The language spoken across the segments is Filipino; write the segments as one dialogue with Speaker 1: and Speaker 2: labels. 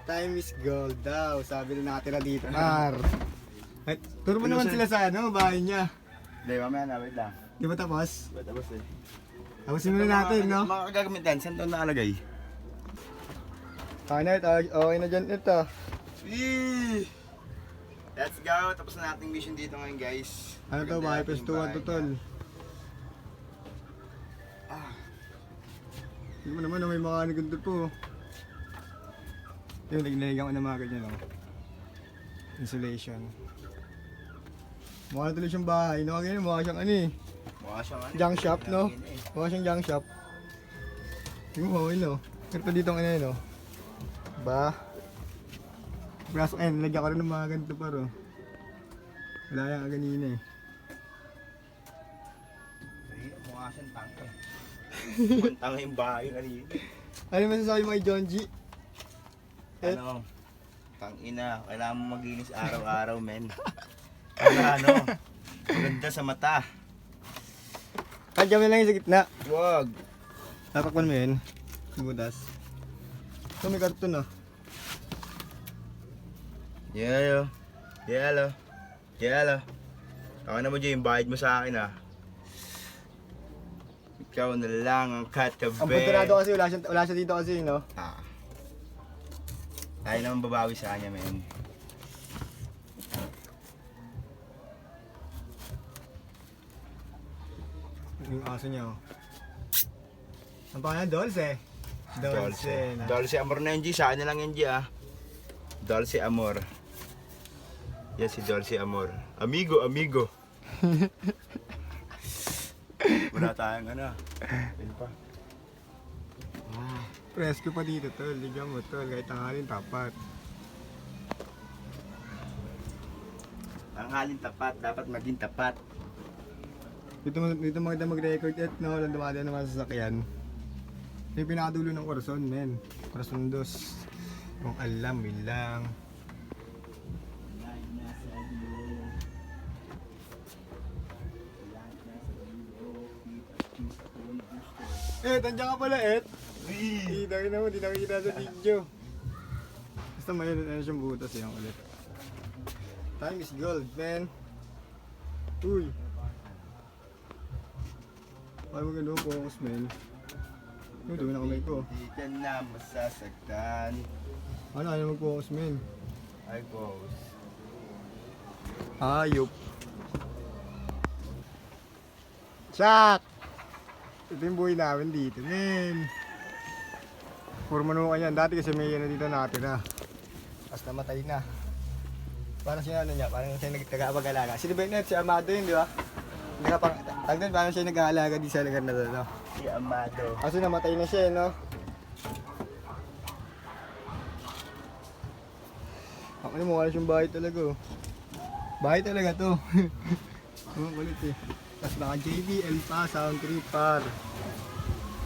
Speaker 1: Time is gold daw. Sabi na nakatira dito. Par. Ay, turo mo naman sila sa ano, bahay niya.
Speaker 2: Hindi, mamaya na, wait lang.
Speaker 1: Di ba tapos?
Speaker 2: Ba't tapos eh?
Speaker 1: Tapusin muna natin, no?
Speaker 2: Mga gagamit yan, saan ito nakalagay?
Speaker 1: Kanet, okay na dyan ito.
Speaker 2: Wee! Let's go! Tapos na nating mission dito ngayon, guys.
Speaker 1: Ano to, bahay pestuhan to, tol. Hindi mo naman, may mga nagundot po. Yung nagliligang ko na mga ganyan, no? Insulation. Mukha na tuloy siyang bahay, no? Ganyan, mukha siyang ano eh.
Speaker 2: Mukha siyang ano?
Speaker 1: Junk shop, no? Mukha siyang junk shop. Tingnan mo, okay, no? Pero dito ang ano, no? Ba? Brass end, lagyan ko rin ng mga ganito paro. Wala yung ganina eh.
Speaker 2: Mukha siyang tangke. Tangke yung bahay kanina.
Speaker 1: Ano masasabi mo kay John G?
Speaker 2: Ano? Tangina, kailangan mo maglinis araw-araw, men. Para ano? Maganda sa mata.
Speaker 1: Kaya lang yung sa gitna.
Speaker 2: Wag.
Speaker 1: Tatakpan mo yun. Butas. Ito may karton ah.
Speaker 2: Yellow. Yellow. Yellow. Ako na mo dyan yung bayad mo sa akin ah. Ikaw na lang ang katabi.
Speaker 1: Ang punturado kasi wala siya dito kasi, no?
Speaker 2: Ah. Tayo naman babawi sa kanya, men.
Speaker 1: Yung aso niya, oh. Ang pangalan, Dolce. Dolce.
Speaker 2: Dolce Amor na yun, G. Sa akin na lang yun, G, ah. Dolce Amor. Yan si Dolce Amor. Amigo, amigo. Wala tayong ano. Yan pa.
Speaker 1: Presko pa dito, tol. Ligan mo, tol. Kahit tanghalin, tapat.
Speaker 2: Ang halin tapat, dapat maging tapat.
Speaker 1: Dito maganda mag-record at no, lang dumadaan ng mga sasakyan. Yung pinakadulo ng Corazon, men. Corazon 2. Kung alam, bilang. Tandiyan ka pala, Di nakikita sa video. Basta may ano siyang butas yan ulit. Time is gold, man. Uy. Ay, maganda focus, man. Uy, doon na kamay ko.
Speaker 2: Hindi ka na masasaktan.
Speaker 1: Ano, ayaw mag-focus, man.
Speaker 2: I goes.
Speaker 1: Ayop. Shaq! Ito yung buhay namin dito, men. Puro manukan yan. Dati kasi may ano dito natira. Tapos namatay na. Parang siya ano niya, parang siya nag-tagapag-alaga. Si Benet, si Amado yun, di ba? Tagdan, parang siya nag-aalaga di sa lugar na doon, no?
Speaker 2: Si Amado.
Speaker 1: Kaso namatay na siya, no? Ako na mukha na siyang bahay talaga, oh. Bahay talaga to. Kulit eh. Tapos naka JBL pa, sound trip par.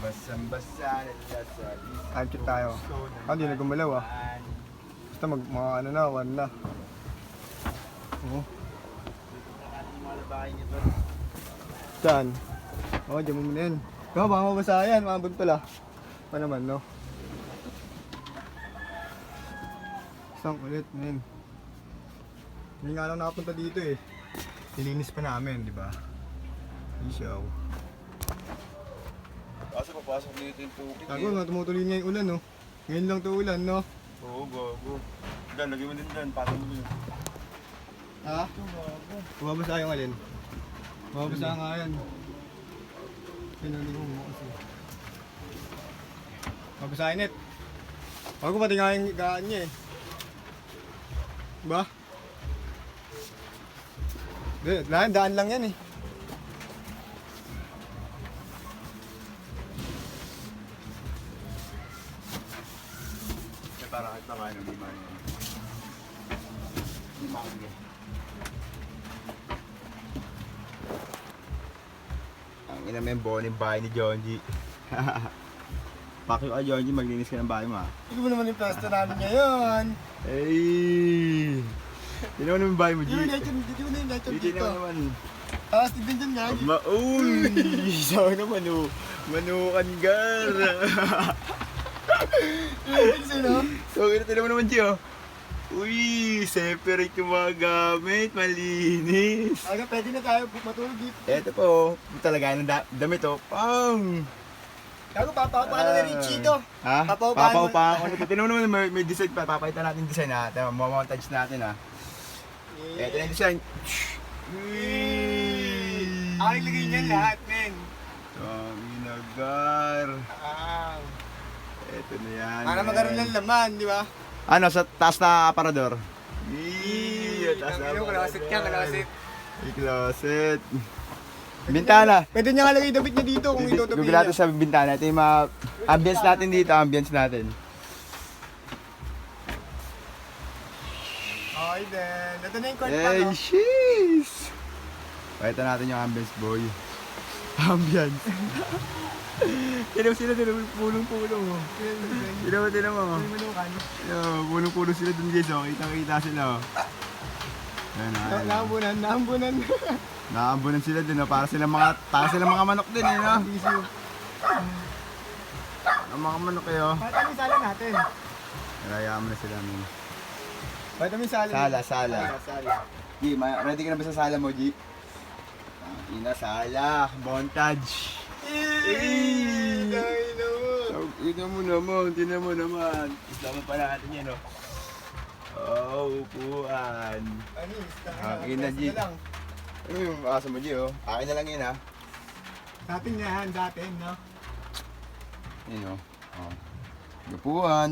Speaker 2: Basang-basa na sa
Speaker 1: Time tayo. Hindi na gumalaw ah. Basta mga ano na, one na. Oo. Saan? Oo, dyan mo muna yun. Baka mabasa yan, mabag pala. Pa naman, no? Isang ulit, men. Hindi nga lang nakapunta dito eh. Nilinis pa namin, di ba? Isyaw.
Speaker 2: Kasi papasok dito yung tubig.
Speaker 1: Tago nga, tumutuloy nga yung ulan, no? Ngayon lang to ulan, no?
Speaker 2: Oo, gago. Dan, lagay mo din dyan, patong mo yun.
Speaker 1: Ha? Bumabasa yung alin? Bumabasa nga yan. Pinuli ko mo kasi. Babasahin it. Bago pati nga yung gaan niya eh. Ba? Daan lang yan eh.
Speaker 2: Para kita kain ng lima yun. Ang ina mo yung boning bahay ni Jonji. Pakyo ka Jonji, maglinis ka ng bahay mo ha.
Speaker 1: Hindi mo naman yung pwesto namin ngayon.
Speaker 2: Hey! Hindi naman yung bahay mo, G.
Speaker 1: Hindi mo na yung nature
Speaker 2: Hindi
Speaker 1: dito.
Speaker 2: naman.
Speaker 1: Tapos tignan dyan nga.
Speaker 2: Uy! Sabi na manukan gar.
Speaker 1: Sino?
Speaker 2: So, tingnan mo naman, G, oh. Uy, separate yung mga gamit. Malinis.
Speaker 1: Aga, pwede na tayo matulog dito.
Speaker 2: Eto po, talaga ng damit, oh. Pang!
Speaker 1: Gago, papaupahan na ni Richie to.
Speaker 2: Ha?
Speaker 1: Papaupahan mo.
Speaker 2: Papaupahan ko. Tingnan mo naman, may design pa. Papalitan natin yung design, ha? Ito, mamontage natin, ha? Eto na yung design. Uy!
Speaker 1: Ang ilagay niyan lahat, men.
Speaker 2: Nagar. Eto na yan.
Speaker 1: Para magkaroon ng laman, di ba?
Speaker 2: Ano, sa taas na aparador? Taas na aparador.
Speaker 1: Closet ka, closet.
Speaker 2: May closet. Bintana.
Speaker 1: Pwede niya nga lagay damit niya dito kung itutupi
Speaker 2: Google natin
Speaker 1: niya.
Speaker 2: sa bintana. Ito yung mga ambience natin dito, ambience natin.
Speaker 1: Okay then. Ito na yung court pa,
Speaker 2: Hey,
Speaker 1: no?
Speaker 2: sheesh! Pakita natin yung ambience, boy. Ambience. Tinan mo sila, pulong-pulong. Tinan mo. Pulong-pulong sila dun, guys. Oh. Kita sila. Oh. Ayan, ayan.
Speaker 1: Naambunan.
Speaker 2: Nakaambunan sila din, oh. Para silang mga manok din, eh, no? Ang mga manok, eh, oh.
Speaker 1: Pakita mo yung sala natin.
Speaker 2: Hayaan mo na sila, man.
Speaker 1: Pakita mo yung sala.
Speaker 2: Sala. G, ready ka na ba sa sala mo, G? Sala. Montage. Tingnan mo naman. Islaman pa natin yan, oh. Oh, upuan. Akin na, G. Ano yung asa mo, G, oh? Akin na lang yun, ha?
Speaker 1: Sa atin yan, sa atin, no?
Speaker 2: Yun, oh. Upuan.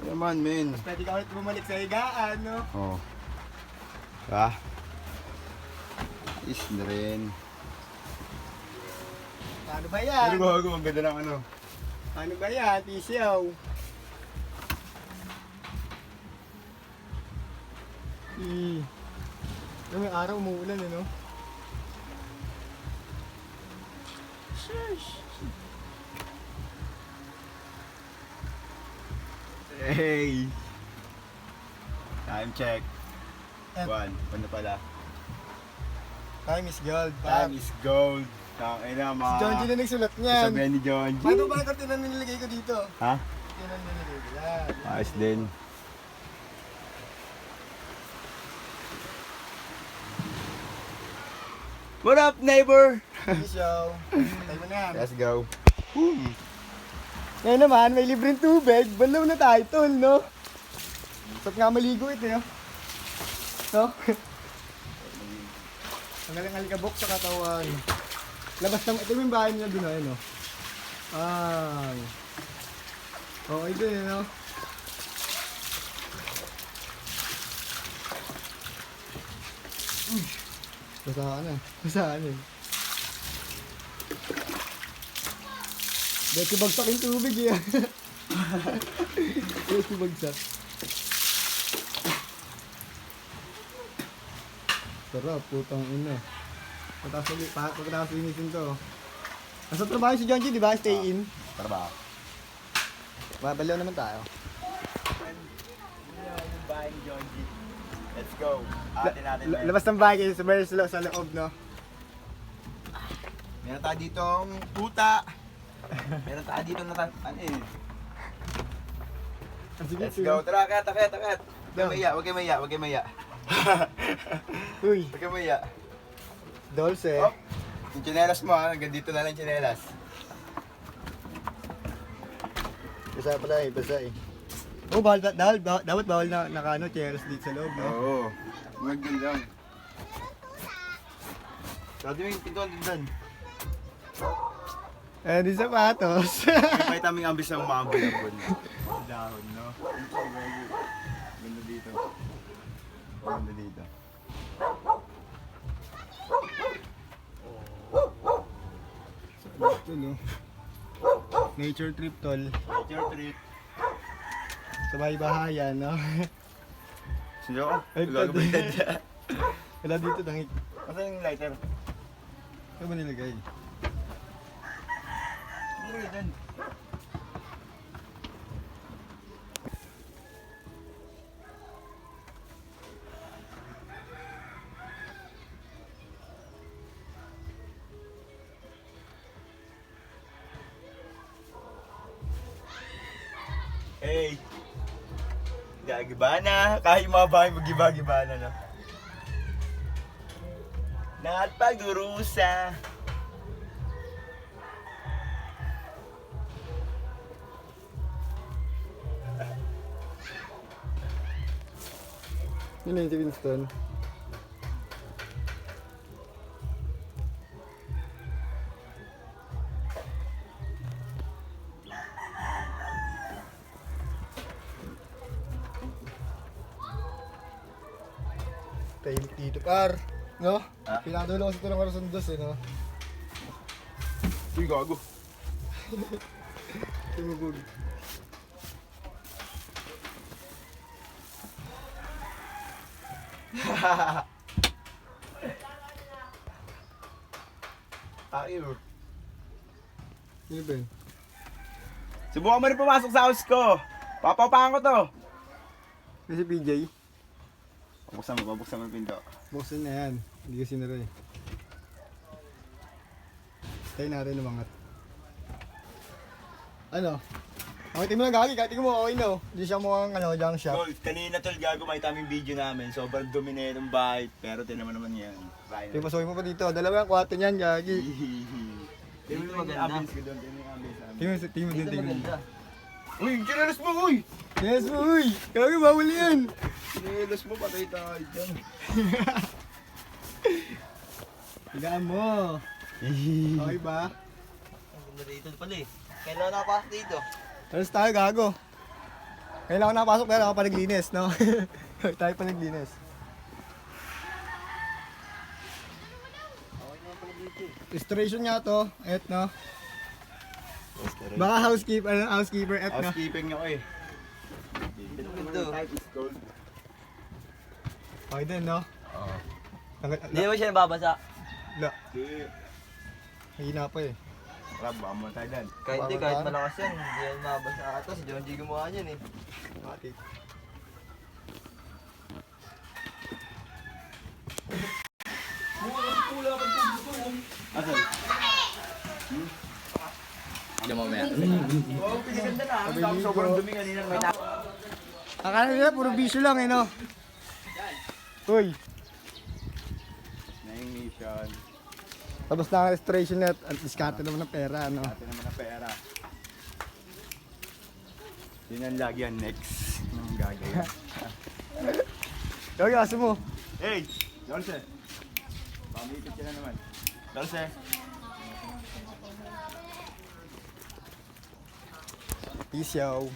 Speaker 2: Ito naman, men.
Speaker 1: Pwede ka ulit bumalik sa higaan, no?
Speaker 2: Oh. Diba? Is na rin.
Speaker 1: Paano ba yan?
Speaker 2: Pero bago, ang ganda ng ano.
Speaker 1: Paano ba yan, Tisyaw? Yung araw umuulan, no?
Speaker 2: Hey! Time check.
Speaker 1: Eh.
Speaker 2: 1. Ano pala?
Speaker 1: Time is gold,
Speaker 2: Time is gold. Tangina,
Speaker 1: Si John G na nagsulat niyan.
Speaker 2: Sabihan ni John G.
Speaker 1: Paano ba ang kortina na nilagay ko dito?
Speaker 2: Ha?
Speaker 1: Kortina na nilagay ko. Yan.
Speaker 2: Ayos din. What up, neighbor?
Speaker 1: Tisyaw. Tayo mo na yan.
Speaker 2: Let's go.
Speaker 1: Ngayon naman, may libreng tubig. Balaw na tayo, tol, no? Sarap nga maligo ito, no? No? Ang galing alikabok sa katawan. Labas naman, ito yung bahay nila dun, no? Okay din, no? Basaan eh. Dahil bagsak yung tubig eh. Dahil bagsak. Sarap, putang ina. Pagkatapos linisin to. Nasa trabaho si John G, di ba? Stay in.
Speaker 2: Trabaho.
Speaker 1: Balaw naman tayo.
Speaker 2: Yung bahay ni John G. Let's go. Atin natin.
Speaker 1: Labas ng bahay kayo sa loob, no?
Speaker 2: Meron tayo ditong puta. Meron tayo dito na
Speaker 1: Sige,
Speaker 2: Let's go. Tara, akat. Huwag kayo maya.
Speaker 1: Uy,
Speaker 2: Huwag kayo maya.
Speaker 1: Dolce.
Speaker 2: Oh, yung tsinelas mo, ha. Hanggang dito na lang yung tsinelas.
Speaker 1: Basa pala eh, basa eh. Oh, dapat bawal na nakaano, chairs dito sa loob, no?
Speaker 2: Oo. Magdun lang. Sabi mo yung pintuan din doon.
Speaker 1: Eh, di sapatos.
Speaker 2: May taming ambis ng maambol-ambol. Dahon, no? Ganda dito. Ganda dito.
Speaker 1: Ito, no? Nature trip, tol.
Speaker 2: Nature trip.
Speaker 1: Sa bahay-bahayan, no?
Speaker 2: Sino ka?
Speaker 1: Ay,
Speaker 2: Gagawin dyan.
Speaker 1: Wala dito, tangik.
Speaker 2: Masa yung lighter?
Speaker 1: Ano ba nilagay?
Speaker 2: Nilagay dyan. Hey! Gagibana! Kahit yung mga bahay mag-giba-gibana na. At pagdurusa.
Speaker 1: Yun na yung si Winston. Tahimik dito, par. No?
Speaker 2: Ah?
Speaker 1: Pinakadulo kasi ito ng Arasundos eh, no?
Speaker 2: Uy, gago.
Speaker 1: Tumubog.
Speaker 2: Ayaw.
Speaker 1: Yun ba yun?
Speaker 2: Subukan mo rin pumasok sa house ko. Papapahan ko to.
Speaker 1: Yung si PJ,
Speaker 2: Pabuksan mo yung pinto.
Speaker 1: buksan na yan. Hindi kasi na rin. Tayo natin umangat. Ano? Okay, mo na gagi. Kahit mo okay no. Hindi siya mukhang junk shop.
Speaker 2: Tol, kanina tol gago makita mo yung video namin. Sobrang dumi na itong bahay. Pero tinaman naman yan.
Speaker 1: Kaya pasukin mo pa dito. Dalawa yung kwarto niyan, gagi.
Speaker 2: Tingnan mo yung ambience ko doon. Tingnan mo yung ambience.
Speaker 1: Tingnan mo din, tingnan mo.
Speaker 2: Uy, kinalas mo, uy!
Speaker 1: Yes, uy! Gagi, bawal yan!
Speaker 2: Kinalas mo, patay tayo dyan.
Speaker 1: Higaan mo. Okay ba?
Speaker 3: Ang ganda dito pala eh. Kailangan nakapasok dito.
Speaker 1: Alas tayo, gago. Kailangan nakapasok pero ako pa naglinis, no? Tayo pa naglinis.
Speaker 3: Okay naman pala dito eh.
Speaker 1: Restoration nga to. Et, no? Baka housekeeper, et, no?
Speaker 2: Housekeeping niyo eh.
Speaker 3: Ito.
Speaker 2: Type is cold.
Speaker 1: Okay din, no?
Speaker 2: Oo.
Speaker 3: Hindi naman siya nababasa.
Speaker 1: La,
Speaker 2: Di.
Speaker 1: hina pa eh.
Speaker 2: Tara, baka muna tayo dyan.
Speaker 3: Kahit hindi,
Speaker 1: Babasa
Speaker 3: kahit
Speaker 1: na.
Speaker 3: malakas yan. Hindi yan mabasa ata. Si John G gumawa niyan eh.
Speaker 1: Okay.
Speaker 2: Asan? Hindi mo mamaya. Oo, pinaganda na. Ang dami sobrang dumi kanina. May na.
Speaker 1: Akala nila, puro bisyo lang eh, no? Uy,
Speaker 2: Na-mission.
Speaker 1: tapos na ang restoration net at diskarte naman ng pera, no?
Speaker 2: Dati naman ang pera. Yun ang lagi ang next. Yung gagawin.
Speaker 1: Gagi, aso mo.
Speaker 2: Hey! Dolce! Pamipit ka na naman. Dolce!
Speaker 1: Peace, yo.